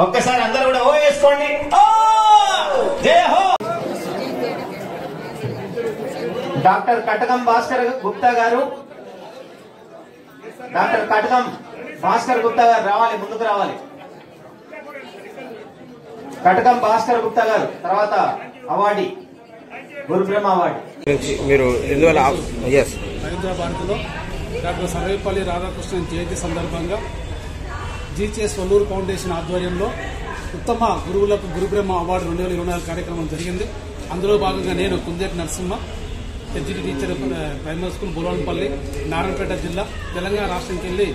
ఒక్కసారి అందరూ కూడా ఓ వేసుకోండి. జయ హో. డాక్టర్ కటకం భాస్కర్ గుప్తా గారు, డాక్టర్ కటకం భాస్కర్ గుప్తా గారు రావాలి, ముందుకు రావాలి. కటకం భాస్కర్ గుప్తా గారు, తర్వాత అవార్డీ గురుబ్రహ్మ అవార్డు. మీరు హైదరాబాద్ లో డాక్టర్ సర్వేపల్లి రాధాకృష్ణన్ జయంతి సందర్భంగా జీచేఎస్ వల్లూరు ఫౌండేషన్ ఆధ్వర్యంలో ఉత్తమ గురువులకు గురుబ్రహ్మ అవార్డు 2024 కార్యక్రమం జరిగింది. అందులో భాగంగా నేను Kundeti Narasimha, SGT teacher, primary school Bulavanpalli, Narayanpet జిల్లా, తెలంగాణ రాష్ట్రంకి వెళ్లి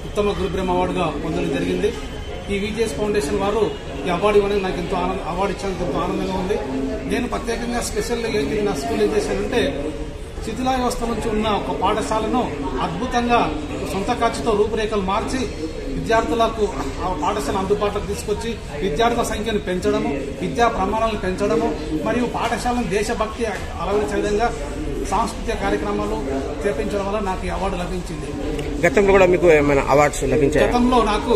ఉత్తమ గురుబ్రహ్మ అవార్డుగా పొందడం జరిగింది. ఈ విజేఎస్ ఫౌండేషన్ వారు ఈ అవార్డు ఇవ్వడానికి నాకు అవార్డు ఇచ్చేందుకు ఎంతో ఆనందంగా ఉంది. నేను ప్రత్యేకంగా స్పెషల్గా ఏంటి నా స్కూల్ ఏం చేశానంటే, శిథిలా వ్యవస్థ నుంచి ఉన్న ఒక పాఠశాలను అద్భుతంగా సొంత ఖర్చుతో రూపురేఖలు మార్చి విద్యార్థులకు ఆ పాఠశాల అందుబాటులోకి తీసుకొచ్చి విద్యార్థుల సంఖ్యను పెంచడము, విద్యా ప్రమాణాలను పెంచడము, మరియు పాఠశాలను దేశభక్తి అలవరించే విధంగా సాంస్కృతిక కార్యక్రమాలు చేపించడం వల్ల నాకు ఈ అవార్డు లభించింది. గతంలో కూడా మీకు ఏమైనా అవార్డ్స్ లభించాయి? గతంలో నాకు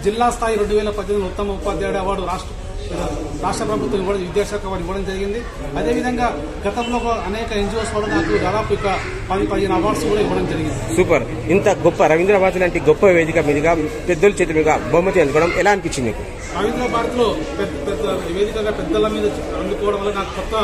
జిల్లా స్థాయి 2018 ఉత్తమ ఉపాధ్యాయుడు అవార్డు రాష్ట్ర ప్రభుత్వం ఇవ్వడం, విద్యాశాఖ వారు ఇవ్వడం జరిగింది. అదేవిధంగా గతంలో అనేక ఎన్జిఓస్ కూడా నాకు దాదాపు 10-15 అవార్డ్స్ కూడా ఇవ్వడం జరిగింది. సూపర్. ఇంత గొప్ప రవీంద్రభారతి లాంటి గొప్ప వేదిక మీదుగా పెద్దల చేతి మీద బహుమతి అందుకోవడం ఎలా అనిపించింది మీకు? రవీంద్రభారత్ లో వేదికగా పెద్దల మీద అందుకోవడం వల్ల నాకు కొత్త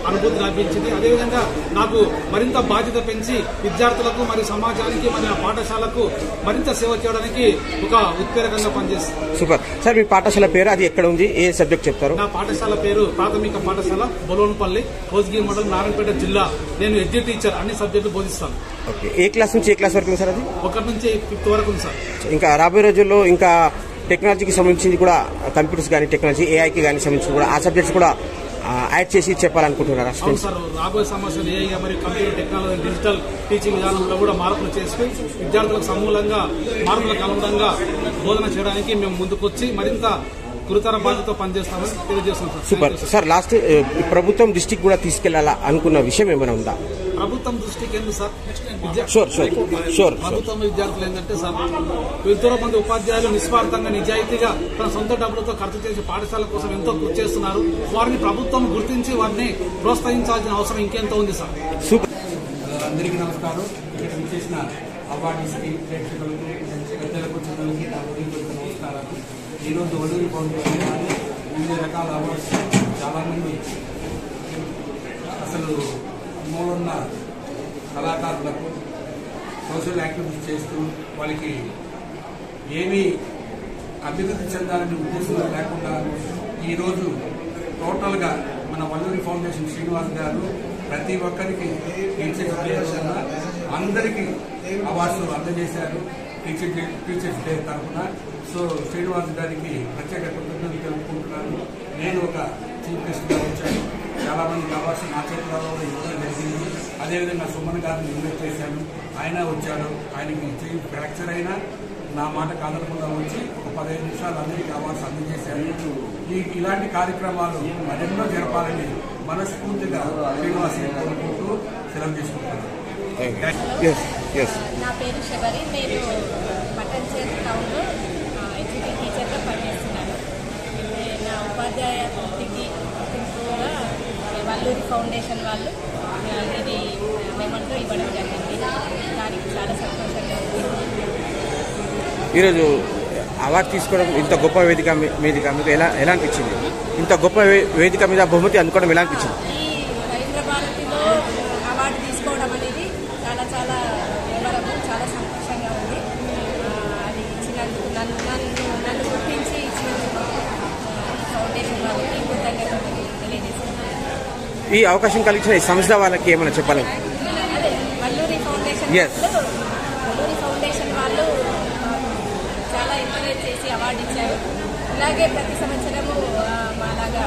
అనుభూతి లభించింది. అదేవిధంగా నాకు మరింత బాధ్యత పెంచి విద్యార్థులకు మరియు సమాజానికి మరియు ఆ పాఠశాలకు మరింత సేవ చేయడానికి ఒక ఉత్ప్రేరకంగా పనిచేస్తుంది. సూపర్. సార్, మీ పాఠశాల పేరు, అది ఎక్కడ ఉంది, ఏ సబ్జెక్ట్ చెప్తారు? నా పాఠశాల పేరు ప్రాథమిక పాఠశాల బొలోన్పల్లి, కోస్గిరి మండలం, నారాయణపేట జిల్లా. నేను ఎడ్యుకేషన్ టీచర్, అన్ని సబ్జెక్టులు బోధిస్తాను. ఓకే. ఏ క్లాస్ నుంచి ఏ క్లాస్ వరకు ఉంది సార్? అది 1 నుంచి 5th వరకు ఉంది సార్. ఇంకా రాబోయే రోజుల్లో ఇంకా టెక్నాలజీకి సంబంధించి కూడా, కంప్యూటర్స్ కానీ టెక్నాలజీ, ఏఐకి కానీ సంబంధించి కూడా ఆ సబ్జెక్ట్స్ కూడా యాడ్ చేసి చెప్పాలనుకుంటున్నారా? అవును సార్, రాబోయే సమస్యలు ఏఐ మరియు కంప్యూటర్ టెక్నాలజీ, డిజిటల్ టీచింగ్ విధానంలో కూడా మార్పులు చేసి విద్యార్థులకు సమూలంగా మార్పులకు అనుగుణంగా బోధన చేయడానికి మేము ముందుకొచ్చి మరింత గురుతర బాధ్యతతో పనిచేస్తామని తెలియజేస్తున్నాం. సూపర్. సార్, లాస్ట్ ప్రభుత్వం దృష్టికి కూడా తీసుకెళ్లాలా అనుకున్న విషయం ఏమైనా ఉందా? ప్రభుత్వం దృష్టికి ఎందుకు సార్? ప్రభుత్వం విద్యార్థులు ఏంటంటే సార్, ఎంతో మంది ఉపాధ్యాయులు నిస్వార్థంగా నిజాయితీగా తన సొంత డబ్బులతో ఖర్చు చేసి పాఠశాల కోసం ఎంతో కృషి చేస్తున్నారు. వారిని ప్రభుత్వం గుర్తించి వారిని ప్రోత్సహించాల్సిన అవసరం ఇంకెంతో ఉంది సార్. అందరికీ నమస్కారం. ఇక్కడ చేసిన అవార్డుకి, ప్రేక్షకులకు, పెద్దలకు, చిన్నలకి నా హృదయపూర్వక నమస్కారాలు. ఈరోజు వల్లూరి ఫౌండేషన్ వివిధ రకాల అవార్డ్స్, చాలామంది అసలు మూలున్న కళాకారులకు సోషల్ యాక్టివిటీస్ చేస్తూ వాళ్ళకి ఏమీ అభివృద్ధి చెందాలనే ఉద్దేశం లేకుండా ఈరోజు టోటల్గా మన వల్లూరి ఫౌండేషన్ శ్రీనివాస్ గారు ప్రతి ఒక్కరికి అందరికీ అవార్డ్స్ అందజేశారు టీచర్స్ డే తరఫున. సో శ్రీనివాస్ గారికి ప్రత్యేక కృతజ్ఞతలు తెలుపుకుంటున్నాను. నేను ఒక చీఫ్ గెస్ట్గా వచ్చాను. చాలా మందికి అవార్డ్స్ నా చేతులలో ఇవ్వడం జరిగింది. అదేవిధంగా సుమన్ గారిని ఇన్వైట్ చేశాను, ఆయన వచ్చాడు. ఆయనకి చెయ్యి ఫ్రాక్చర్ అయినా నా మాట కదలకుండా వచ్చి ఒక 15 నిమిషాలు అందరికీ అవార్డ్స్ అందజేశాను. ఇలాంటి కార్యక్రమాలు మరెన్నో జరపాలని మనస్ఫూర్తిగా శ్రీనివాస్ కోరుకుంటూ సెలవు తీసుకుంటున్నాను. నా పేరు శబరి. నేను పట్టణచేరు టౌన్లో ఎడ్యుకేషన్ టీచర్గా పనిచేస్తున్నాను. నా ఉపాధ్యాయ వృత్తికి గుర్తింపుగా వల్లూరి ఫౌండేషన్ వాళ్ళు ఇది మెమోతో ఇవ్వడం జరిగింది. దానికి చాలా సంతోషంగా ఉంది. ఈరోజు అవార్డు తీసుకోవడం, ఇంత గొప్ప వేదిక మీద మీకు ఎలా అనిపించింది? ఇంత గొప్ప వేదిక మీద బహుమతి అందుకోవడం ఎలా అనిపించింది? ఈ రవీంద్రభారతిలో అవార్డు తీసుకోవడం అనేది చాలా చాలా వివరము, చాలా సంతోషంగా ఉంది. అది ఇచ్చినందుకు, నన్ను గుర్తించి ఇచ్చినందుకు ఫౌండేషన్ వాళ్ళకి కృతజ్ఞతలు తెలియజేస్తున్నాను. ఈ అవకాశం కలిగించిన ఈ సంస్థ వాళ్ళకి ఏమైనా చెప్పాలి? అదే వల్లూరి ఫౌండేషన్ వాళ్ళు చాలా ఎంకరేజ్ చేసి అవార్డు ఇచ్చారు. ఇలాగే ప్రతి సంవత్సరము మాలాగా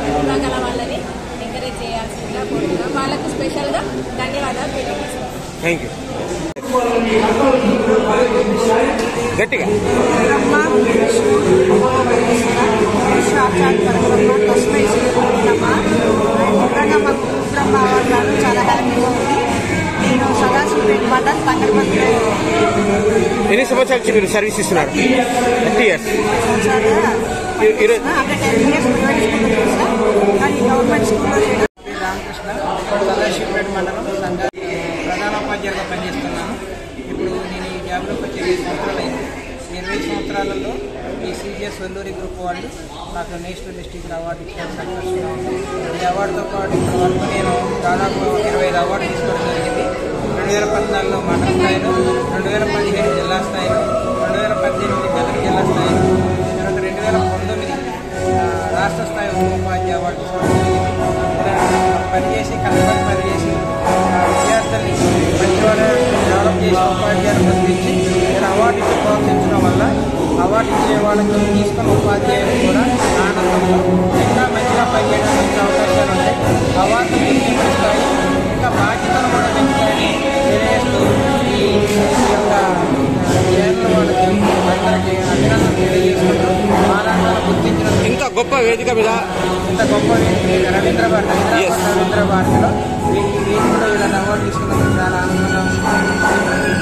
విభాగాల వాళ్ళని ఎంకరేజ్ చేయాల్సిందిగా కోరుతున్నాం. వాళ్ళకు స్పెషల్గా ధన్యవాదాలు తెలియజేస్తున్నాం. Thank you. గట్టిగా చాలా హ్యాపీగా ఉంది. నేను సదాశివపేట మండలం తంగడపల్లి. ఎన్ని సంవత్సరాలు సంవత్సరాల నుంచి మీరు సర్వీస్ ఇస్తున్నారు? 30 years. రామకృష్ణ సదాశివపేట మండలం ప్రధానోపాధ్యాయులుగా పనిచేస్తున్నాను. ఇప్పుడు నేను ఈ జాబ్లోకి వచ్చి 20 సంవత్సరాలు అయింది. 20 సంవత్సరాలలో ఈ సిజిఎస్ వల్లూరి గ్రూప్ వాళ్ళు నాకు నేషనల్ డిస్ట్రిక్ట్ అవార్డు ఇచ్చారు. సక్సెస్ఫుల్గా ఉంది. ఈ అవార్డుతో పాటు ఇప్పటి వరకు నేను దాదాపు 25 అవార్డు తీసుకోవడం జరిగింది. 2014లో మండల స్థాయిలో, 2015 జిల్లా స్థాయిలో, 2018 మెదక్ జిల్లా స్థాయిలో, తర్వాత 2019 రాష్ట్ర స్థాయి ఉపాధ్యాయ అవార్డు తీసుకోవడం జరిగింది. పనిచేసి కష్టపడి పనిచేసి విద్యార్థుల్ని మంచి వాళ్ళ డెవలప్ చేసి ఉపాధ్యాయులు గుర్తించి నేను అవార్డు ఇచ్చి ప్రోత్సహించడం వల్ల అవార్డు ఇచ్చే వాళ్ళకి తీసుకున్న ఉపాధ్యాయులు కూడా ఆనందంతో ఇంకా మంచిగా పనిచేయడానికి అవకాశాలు ఉంటాయి. అవార్డు గుర్తింపుస్తాయి, ఇంకా బాధ్యతలు కూడా పెంచుతాయని తెలియజేస్తూ ఈ యొక్క జైలు వాళ్ళకి అందరికీ అభినందనలు తెలియజేసుకుంటూ ఆనందాలు గుర్తించినందుకు ఇంత గొప్ప వేదిక మీద ఇంత గొప్ప వేదిక రవీంద్ర భారతిలో ఈ వేదికలో ఇలా అవార్డు తీసుకున్నందుకు చాలా ఆనందంగా ఉంది.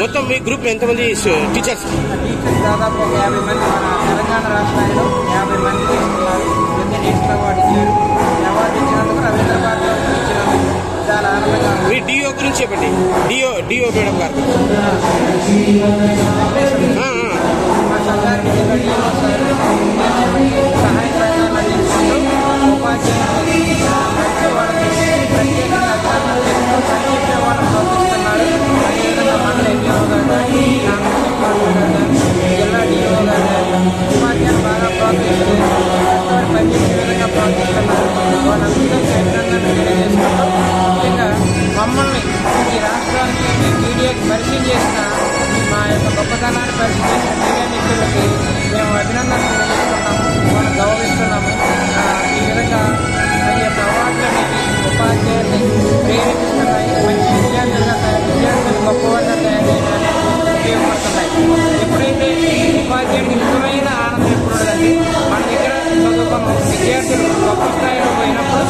మొత్తం మీ గ్రూప్ ఎంతమంది టీచర్స్? టీచర్స్ దాదాపు ఒక 50 మంది మన తెలంగాణ రాష్ట్రాల్లో 50 మంది తీసుకున్నారు. నేషనల్ అవార్డు ఇచ్చారు. అవార్డు ఇచ్చినందుకు రవీంద్ర భారతిలో ఇచ్చినందుకు చాలా ఆనందంగా ఉంది. మీ డిఓ గురించి చెప్పండి. డిఓ మేడం గారు మా సంఘానికి డిఓ సార్ సహాయ సహకారాలు అందించుకుంటూ ఉపాధ్యాయులు వాళ్ళకి ప్రత్యేకంగా అభినందనలు చేస్తూ పనిచేసే వాళ్ళని ప్రోత్సహిస్తున్నారు. అదేవిధంగా మండల ఎంఈఓ గారు కానీ, జిల్లా డిఓ గారు కానీ ఉపాధ్యాయులు బాగా ప్రోత్సహిస్తూ కష్టపడి పనిచేసే విధంగా ప్రోత్సహిస్తున్నారు. వాళ్ళందరికీ అభినందనలు తెలియజేసుకుంటూ ముఖ్యంగా మమ్మల్ని ఈ రాష్ట్రానికి మీడియాకి పరిచయం చేసిన మా యొక్క గొప్పతనాన్ని పరిచయం చేసిన మీడియా మిత్రులకి మేము అభినందనలు తెలియజేస్తున్నాము, వాళ్ళని గౌరవిస్తున్నాము. ఈ విధంగా ఈ యొక్క అవార్డులని ఉపాధ్యాయుల్ని ప్రేరేపిస్తున్నాయి. మంచి విద్యార్థులు గొప్పవారిగా తయారు చేయడానికి ఉపయోగపడుతున్నాయి. ఎప్పుడైతే ఉపాధ్యాయుడికి నిజమైన ఆనందం ఎప్పుడు ఉండదండి, మన దగ్గర చదువుకున్న విద్యార్థులు గొప్ప స్థాయిలో పోయినప్పుడు